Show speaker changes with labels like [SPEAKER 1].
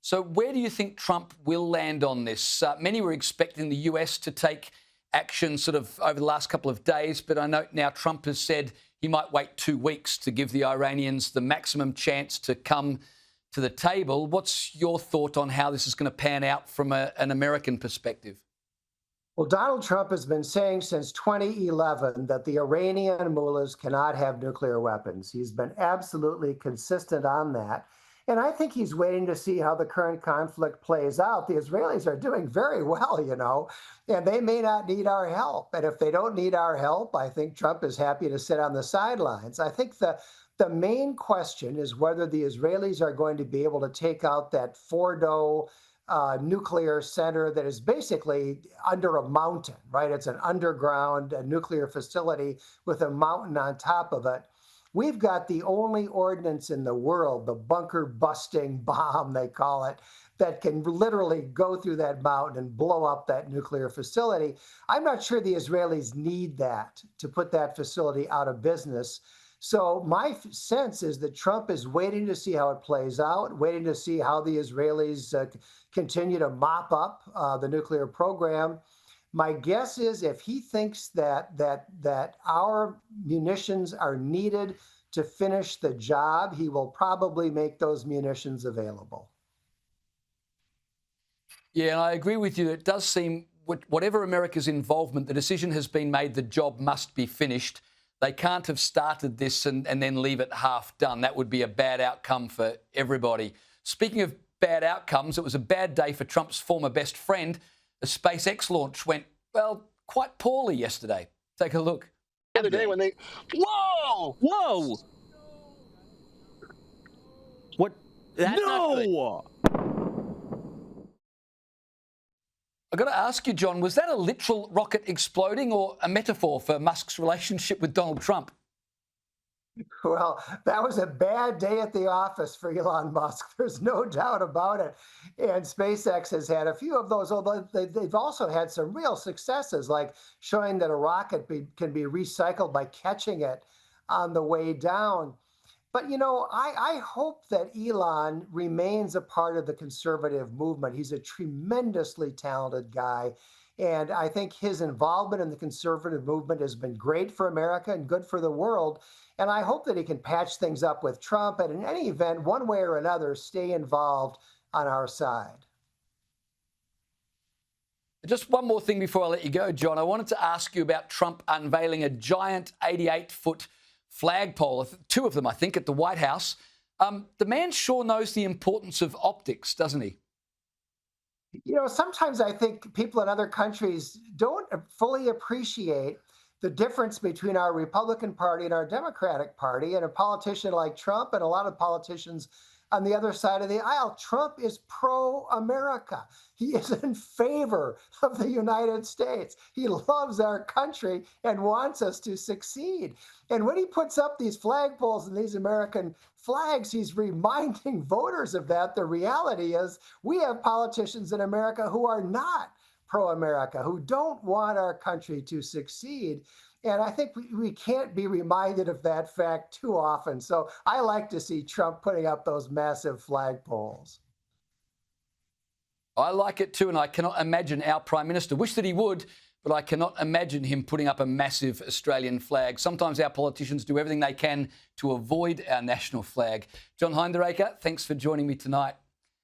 [SPEAKER 1] So where do you think Trump will land on this? Many were expecting the US to take action sort of over the last couple of days, but I know now Trump has said he might wait 2 weeks to give the Iranians the maximum chance to come to the table. What's your thought on how this is going to pan out from an American perspective?
[SPEAKER 2] Well, Donald Trump has been saying since 2011 that the Iranian mullahs cannot have nuclear weapons. He's been absolutely consistent on that. And I think he's waiting to see how the current conflict plays out. The Israelis are doing very well, and they may not need our help. And if they don't need our help, I think Trump is happy to sit on the sidelines. I think the main question is whether the Israelis are going to be able to take out that Fordo nuclear center that is basically under a mountain, right? It's an underground nuclear facility with a mountain on top of it. We've got the only ordnance in the world, the bunker busting bomb, they call it, that can literally go through that mountain and blow up that nuclear facility. I'm not sure the Israelis need that to put that facility out of business. So my sense is that Trump is waiting to see how it plays out, waiting to see how the Israelis continue to mop up the nuclear program. My guess is if he thinks that our munitions are needed to finish the job, he will probably make those munitions available.
[SPEAKER 1] Yeah, and I agree with you. It does seem, whatever America's involvement, the decision has been made, the job must be finished. They can't have started this and then leave it half done. That would be a bad outcome for everybody. Speaking of bad outcomes, it was a bad day for Trump's former best friend. The SpaceX launch went, well, quite poorly yesterday. Take a look.
[SPEAKER 3] The other day when they... Whoa!
[SPEAKER 4] Whoa! What? That's
[SPEAKER 3] No!
[SPEAKER 1] I've got to ask you, John, was that a literal rocket exploding or a metaphor for Musk's relationship with Donald Trump?
[SPEAKER 2] Well, that was a bad day at the office for Elon Musk. There's no doubt about it. And SpaceX has had a few of those, although they've also had some real successes, like showing that a rocket can be recycled by catching it on the way down. But, I hope that Elon remains a part of the conservative movement. He's a tremendously talented guy. And I think his involvement in the conservative movement has been great for America and good for the world. And I hope that he can patch things up with Trump and in any event, one way or another, stay involved on our side.
[SPEAKER 1] Just one more thing before I let you go, John. I wanted to ask you about Trump unveiling a giant 88-foot flagpole, 2 of them, I think, at the White House. The man sure knows the importance of optics, doesn't he?
[SPEAKER 2] Sometimes I think people in other countries don't fully appreciate the difference between our Republican Party and our Democratic Party, and a politician like Trump and a lot of politicians on the other side of the aisle. Trump is pro-America. He is in favor of the United States. He loves our country and wants us to succeed. And when he puts up these flagpoles and these American flags, he's reminding voters of that. The reality is we have politicians in America who are not pro-America, who don't want our country to succeed. And I think we can't be reminded of that fact too often. So I like to see Trump putting up those massive flagpoles.
[SPEAKER 1] I like it too, and I cannot imagine our Prime Minister, wish that he would, but I cannot imagine him putting up a massive Australian flag. Sometimes our politicians do everything they can to avoid our national flag. John Hinderaker, thanks for joining me tonight.